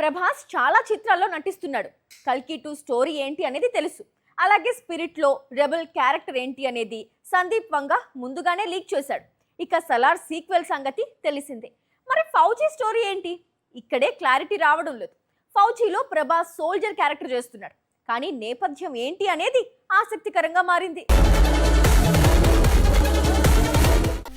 ప్రభాస్ చాలా చిత్రాల్లో నటిస్తున్నాడు. కల్కి 2 స్టోరీ ఏంటి అనేది తెలుసు. అలాగే స్పిరిట్ లో రెబల్ క్యారెక్టర్ ఏంటి అనేది సందీప్ వంగ ముందుగానే లీక్ చేశాడు. ఇక సలార్ సీక్వెల్ సంగతి తెలిసిందే. మరి ఫౌజీ స్టోరీ ఏంటి? ఇక్కడే క్లారిటీ రావడం లేదు. ఫౌజీలో ప్రభాస్ సోల్జర్ క్యారెక్టర్ చేస్తున్నాడు, కానీ నేపథ్యం ఏంటి అనేది ఆసక్తికరంగా మారింది.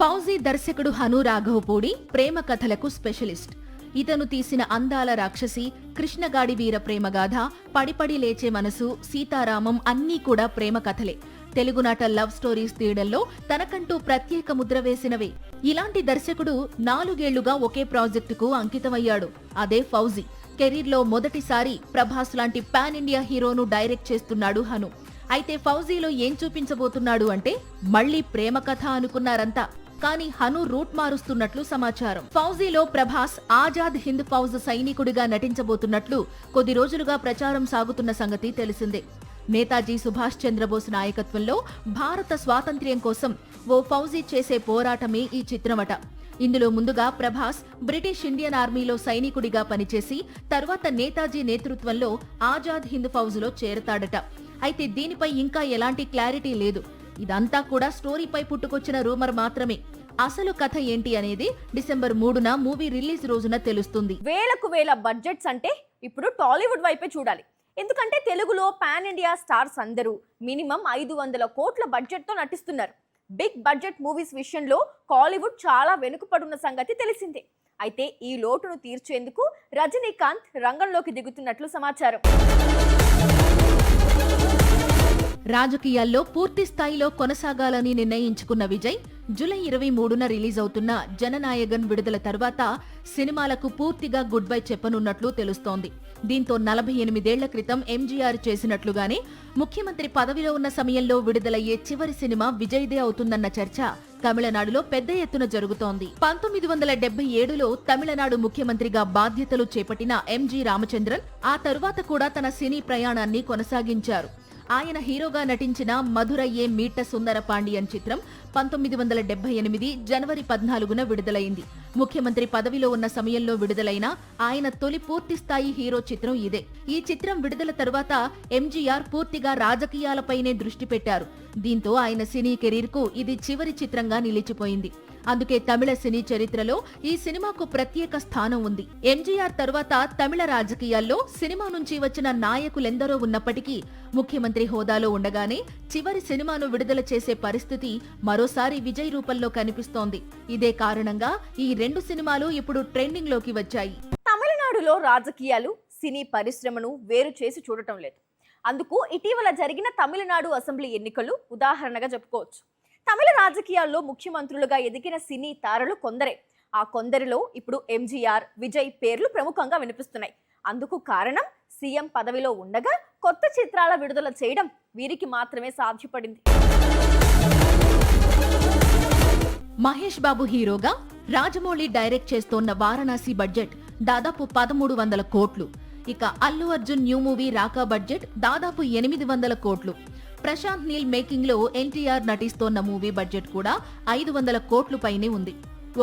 ఫౌజీ దర్శకుడు హను రాఘవపూడి ప్రేమ కథలకు స్పెషలిస్ట్. ఇతను తీసిన అందాల రాక్షసి, కృష్ణగాడి వీర ప్రేమగాథ, పడిపడి లేచే మనసు, సీతారామం అన్నీ కూడా ప్రేమ కథలే. తెలుగునాట లవ్ స్టోరీస్ తీయడంలో తనకంటూ ప్రత్యేక ముద్ర వేసినవే. ఇలాంటి దర్శకుడు 4 ఏళ్లుగా ఒకే ప్రాజెక్టుకు అంకితమయ్యాడు. అదే ఫౌజీ. కెరీర్లో మొదటిసారి ప్రభాస్ లాంటి పాన్ ఇండియా హీరోను డైరెక్ట్ చేస్తున్నాడు హను. అయితే ఫౌజీలో ఏం చూపించబోతున్నాడు అంటే మళ్లీ ప్రేమ కథ అనుకున్నారంతా. కానీ హను రూట్ మారుస్తున్నట్లు సమాచారం. ఫౌజీలో ప్రభాస్ ఆజాద్ హింద్ ఫౌజ్ సైనికుడిగా నటించబోతున్నట్లు కొద్ది రోజులుగా ప్రచారం సాగుతున్న సంగతి తెలిసిందే. నేతాజీ సుభాష్ చంద్రబోస్ నాయకత్వంలో భారత స్వాతంత్ర్యం కోసం ఓ ఫౌజీ చేసే పోరాటమే ఈ చిత్రమట. ఇందులో ముందుగా ప్రభాస్ బ్రిటిష్ ఇండియన్ ఆర్మీలో సైనికుడిగా పనిచేసి తర్వాత నేతాజీ నేతృత్వంలో ఆజాద్ హింద్ ఫౌజ్లో చేరతాడట. అయితే దీనిపై ఇంకా ఎలాంటి క్లారిటీ లేదు. ఇదంతా కూడా స్టోరీపై పుట్టుకొచ్చిన రూమర్ మాత్రమే. అసలు కథ ఏంటి అనేది డిసెంబర్ 3న మూవీ రిలీజ్ రోజున తెలుస్తుంది. వేలకు వేల బడ్జెట్స్ అంటే ఇప్పుడు టాలీవుడ్ వైపే చూడాలి. ఎందుకంటే తెలుగులో పాన్ ఇండియా స్టార్స్ అందరూ మినిమం 500 కోట్ల బడ్జెట్ తో నటిస్తున్నారు. బిగ్ బడ్జెట్ మూవీస్ విషయంలో కాలీవుడ్ చాలా వెనుకపడున్న సంగతి తెలిసిందే. అయితే ఈ లోటును తీర్చేందుకు రజనీకాంత్ రంగంలోకి దిగుతున్నట్లు సమాచారం. రాజకీయాల్లో పూర్తి స్థాయిలో కొనసాగాలని నిర్ణయించుకున్న విజయ్ జూలై 23న రిలీజ్ అవుతున్న జననాయగన్ విడుదల తర్వాత సినిమాలకు పూర్తిగా గుడ్ బై చెప్పనున్నట్లు తెలుస్తోంది. దీంతో 48 ఏళ్ల క్రితం ఎంజీఆర్ చేసినట్లుగానే ముఖ్యమంత్రి పదవిలో ఉన్న సమయంలో విడుదలయ్యే చివరి సినిమా విజయ్దే అవుతుందన్న చర్చ తమిళనాడులో పెద్ద ఎత్తున జరుగుతోంది. 1977లో తమిళనాడు ముఖ్యమంత్రిగా బాధ్యతలు చేపట్టిన ఎంజీ రామచంద్రన్ ఆ తరువాత కూడా తన సినీ ప్రయాణాన్ని కొనసాగించారు. ఆయన హీరోగా నటించిన మధురయ్యే మీట సుందర పాండియన్ చిత్రం 1978 జనవరి 14న విడుదలైంది. ముఖ్యమంత్రి పదవిలో ఉన్న సమయంలో విడుదలైన ఆయన తొలి పూర్తిస్థాయి హీరో చిత్రం ఇదే. ఈ చిత్రం విడుదల తరువాత ఎంజీఆర్ పూర్తిగా రాజకీయాలపైనే దృష్టి పెట్టారు. దీంతో ఆయన సినీ కెరీర్కు ఇది చివరి చిత్రంగా నిలిచిపోయింది. అందుకే తమిళ సినీ చరిత్రలో ఈ సినిమాకు ప్రత్యేక స్థానం ఉంది. ఎంజీఆర్ తరువాత తమిళ రాజకీయాల్లో సినిమా నుంచి వచ్చిన నాయకులెందరో ఉన్నప్పటికీ ముఖ్యమంత్రి హోదాలో ఉండగానే చివరి సినిమాను విడుదల చేసే పరిస్థితి మరోసారి విజయ్ రూపంలో కనిపిస్తోంది. ఇదే కారణంగా ఈ 2 సినిమాలు ఇప్పుడు ట్రెండింగ్ లోకి వచ్చాయి. తమిళనాడులో రాజకీయాలు సినీ పరిశ్రమను వేరు చేసి చూడటం లేదు. అందుకు ఇటీవల జరిగిన తమిళనాడు అసెంబ్లీ ఎన్నికలు ఉదాహరణగా చెప్పుకోవచ్చు. తమిళ రాజకీయాల్లో ముఖ్యమంత్రులుగా ఎదిగిన సినీ తారలు కొందరే. ఆ కొందరిలో ఇప్పుడు ఎంజీఆర్, విజయ్ పేర్లు ప్రముఖంగా వినిపిస్తున్నాయి. అందుకు కారణం సీఎం పదవిలో ఉండగా కొత్త చిత్రాల విడుదల చేయడం వీరికి మాత్రమే సాధ్యపడింది. మహేష్ బాబు హీరోగా రాజమౌళి డైరెక్ట్ చేస్తోన్న వారణాసి బడ్జెట్ దాదాపు 1300 కోట్లు. ఇక అల్లు అర్జున్ న్యూ మూవీ రాకా బడ్జెట్ దాదాపు 800 కోట్లు. ప్రశాంత్ నీల్ మేకింగ్ లో ఎన్టీఆర్ నటిస్తోన్న మూవీ బడ్జెట్ కూడా 500 కోట్లు పైనే ఉంది.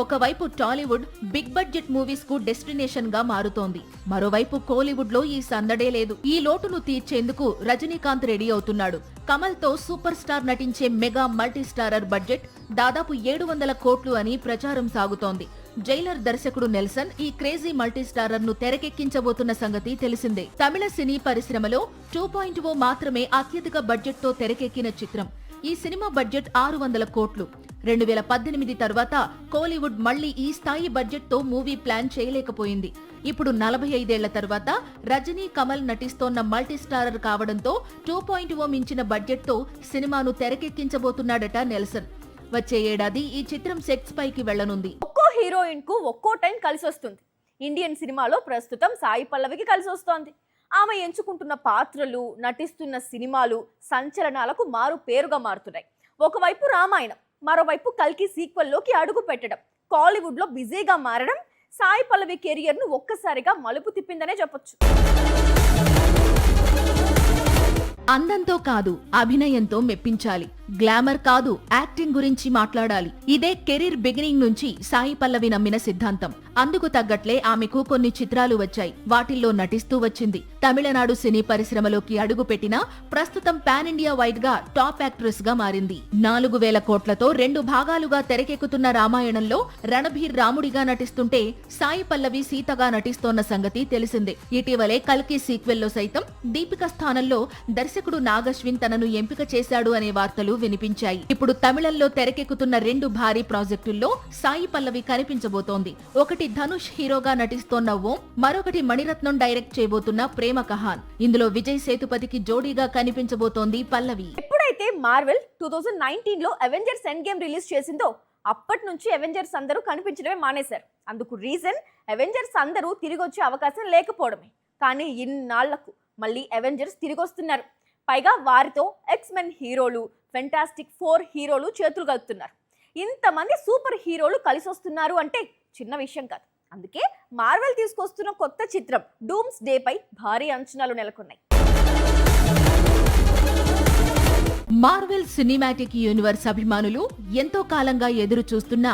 ఒకవైపు టాలీవుడ్ బిగ్ బడ్జెట్ మూవీస్ కు డెస్టినేషన్ గా మారుతోంది. మరోవైపు కోలీవుడ్ లో ఈ సందడే లేదు. ఈ లోటును తీర్చేందుకు రజనీకాంత్ రెడీ అవుతున్నాడు. కమల్ తో సూపర్ స్టార్ నటించే మెగా మల్టీ స్టారర్ బడ్జెట్ దాదాపు 700 కోట్లు అని ప్రచారం సాగుతోంది. జైలర్ దర్శకుడు నెల్సన్ ఈ క్రేజీ మల్టీ స్టారర్ ను తెరకెక్కించబోతున్న సంగతి తెలిసిందే. తమిళ సినీ పరిశ్రమలో 2.0 మాత్రమే అత్యధిక బడ్జెట్ తో తెరకెక్కిన చిత్రం. ఈ సినిమా బడ్జెట్ 600 కోట్లు. 2018 తర్వాత కోలీవుడ్ మళ్లీ ఈ స్థాయి బడ్జెట్ తో మూవీ ప్లాన్ చేయలేకపోయింది. ఇప్పుడు 45 ఏళ్ల తర్వాత రజనీ, కమల్ నటిస్తోన్న మల్టీ స్టారర్ కావడంతో 2.0 మించిన బడ్జెట్ తో సినిమాను తెరకెక్కించబోతున్నాడట నెల్సన్. వచ్చే ఏడాది ఈ చిత్రం సెట్స్ పైకి వెళ్లనుంది. ఒక్కో హీరోయిన్ కు ఒక్కో టైం కలిసి వస్తుంది. ఇండియన్ సినిమాలో ప్రస్తుతం సాయి పల్లవికి కలిసి వస్తోంది. ఆమె ఎంచుకుంటున్న పాత్రలు, నటిస్తున్న సినిమాలు సంచలనాలకు మారు పేరుగా మారుతున్నాయి. ఒకవైపు రామాయణం, మరోవైపు కల్కి సీక్వెల్లోకి అడుగు పెట్టడం, కాలీవుడ్ లో బిజీగా మారడం సాయి పల్లవి కెరియర్ ను ఒక్కసారిగా మలుపు తిప్పిందనే చెప్పొచ్చు. అందంతో కాదు, అభినయంతో మెప్పించాలి. గ్లామర్ కాదు, యాక్టింగ్ గురించి మాట్లాడాలి. ఇదే కెరీర్ బిగినింగ్ నుంచి సాయి పల్లవి నమ్మిన సిద్ధాంతం. అందుకు తగ్గట్లే ఆమెకు కొన్ని చిత్రాలు వచ్చాయి. వాటిల్లో నటిస్తూ వచ్చింది. తమిళనాడు సినీ పరిశ్రమలోకి అడుగుపెట్టినా ప్రస్తుతం పాన్ ఇండియా వైడ్ గా టాప్ యాక్ట్రెస్ గా మారింది. 4,000 కోట్లతో 2 భాగాలుగా తెరకెక్కుతున్న రామాయణంలో రణబీర్ రాముడిగా నటిస్తుంటే సాయి పల్లవి సీతగా నటిస్తోన్న సంగతి తెలిసిందే. ఇటీవలే కల్కి సీక్వెల్ లో సైతం దీపిక స్థానంలో దర్శకుడు నాగశ్విన్ తనను ఎంపిక చేశాడు అనే వార్తలు వినిపించాయి. ఇప్పుడు తమిళంలో తెరకెక్కుతున్న 2 భారీ ప్రాజెక్టుల్లో సాయి పల్లవి కనిపించబోతోంది. ఒకటి ధనుష్ హీరోగా నటిస్తోన్న ఓం, మరొకటి మణిరత్నం డైరెక్ట్ చేయబోతున్న ప్రేమ కహాన్. ఇందులో విజయ్ సేతుపతికి జోడీగా కనిపించబోతోంది పల్లవి. ఎప్పుడైతే మార్వెల్ 2019 లో అవెంజర్స్ ఎండ్ గేమ్ రిలీజ్ చేసిందో అప్పటి నుంచి అవెంజర్స్ అందరూ కనిపించడమే మానేశారు. అందుకు రీజన్ అవెంజర్స్ అందరూ తిరిగి వచ్చే అవకాశం లేకపోవడమే. కానీ ఇన్నాళ్లకు మళ్ళీ అవెంజర్స్ తిరిగి వస్తున్నారు. పైగా వారితో ఎక్స్మెన్ హీరోలు, ఫెంటాస్టిక్ 4 హీరోలు చేతులు కలుపుతున్నారు. ఇంతమంది సూపర్ హీరోలు కలిసి వస్తున్నారు అంటే చిన్న విషయం కాదు. అందుకే మార్వెల్ తీసుకొస్తున్న కొత్త చిత్రం డూమ్స్ డే పై భారీ అంచనాలు నెలకొన్నాయి. మార్వెల్ సినిమాటిక్ యూనివర్స్ అభిమానులు ఎంతో కాలంగా ఎదురు చూస్తున్న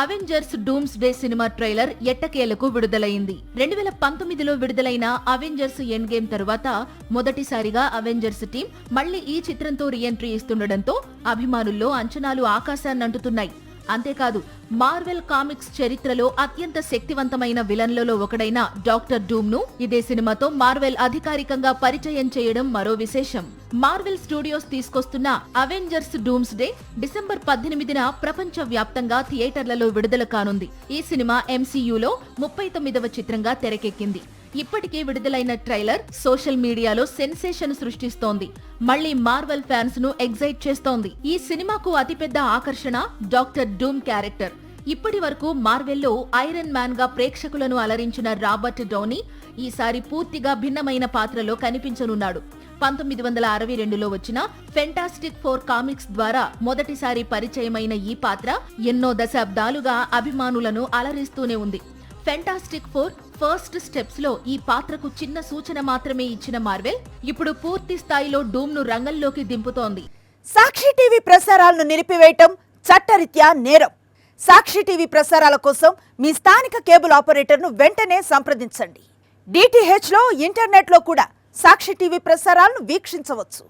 Avengers dooms day cinema trailer ఎట్టకేలకు విడుదలైంది. 2019లో విడుదలైన అవెంజర్స్ ఎండ్ గేమ్ తరువాత మొదటిసారిగా అవెంజర్స్ టీం మళ్లీ ఈ చిత్రంతో రీఎంట్రీ ఇస్తుండటంతో అభిమానుల్లో అంచనాలు ఆకాశాన్నంటుతున్నాయి. అంతేకాదు, మార్వెల్ కామిక్స్ చరిత్రలో అత్యంత శక్తివంతమైన విలన్లలో ఒకడైన డాక్టర్ డూమ్ ను ఇదే సినిమాతో మార్వెల్ అధికారికంగా పరిచయం చేయడం మరో విశేషం. మార్వెల్ స్టూడియోస్ తీసుకొస్తున్న అవెంజర్స్ డూమ్స్ డే డిసెంబర్ 18న ప్రపంచ వ్యాప్తంగా థియేటర్లలో విడుదల కానుంది. ఈ సినిమా MCUలో 39వ చిత్రంగా తెరకెక్కింది. ఇప్పటికే విడుదలైన ట్రైలర్ సోషల్ మీడియాలో సెన్సేషన్ సృష్టిస్తోంది. మళ్లీ మార్వెల్ ఫ్యాన్స్ ను ఎగ్జైట్ చేస్తోంది. ఈ సినిమాకు అతిపెద్ద ఆకర్షణ డాక్టర్ డూమ్ క్యారెక్టర్. ఇప్పటి వరకు మార్వెల్లో ఐరన్ మ్యాన్ గా ప్రేక్షకులను అలరించిన రాబర్ట్ డౌనీ ఈసారి పూర్తిగా భిన్నమైన పాత్రలో కనిపించనున్నాడు. 1962లో వచ్చిన ఫెంటాస్టిక్ 4 కామిక్స్ ద్వారా మొదటిసారి పరిచయమైన ఈ పాత్ర ఎన్నో దశాబ్దాలుగా అభిమానులను అలరిస్తూనే ఉంది. ఫెంటాస్టిక్ 4 ఫస్ట్ స్టెప్స్ లో ఈ పాత్రకు చిన్న సూచన మాత్రమే ఇచ్చిన మార్వెల్ ఇప్పుడు పూర్తి స్థాయిలో డూమ్ ను రంగంలోకి దింపుతోంది. సాక్షి టీవీ ప్రసారాలను నిలిపివేయటం చట్టరీత్యా నేరం. సాక్షి టీవీ ప్రసారాల కోసం మీ స్థానిక కేబుల్ ఆపరేటర్ను వెంటనే సంప్రదించండి. DTH లో ఇంటర్నెట్ లో కూడా సాక్షి టీవీ ప్రసారాలను వీక్షించవచ్చు.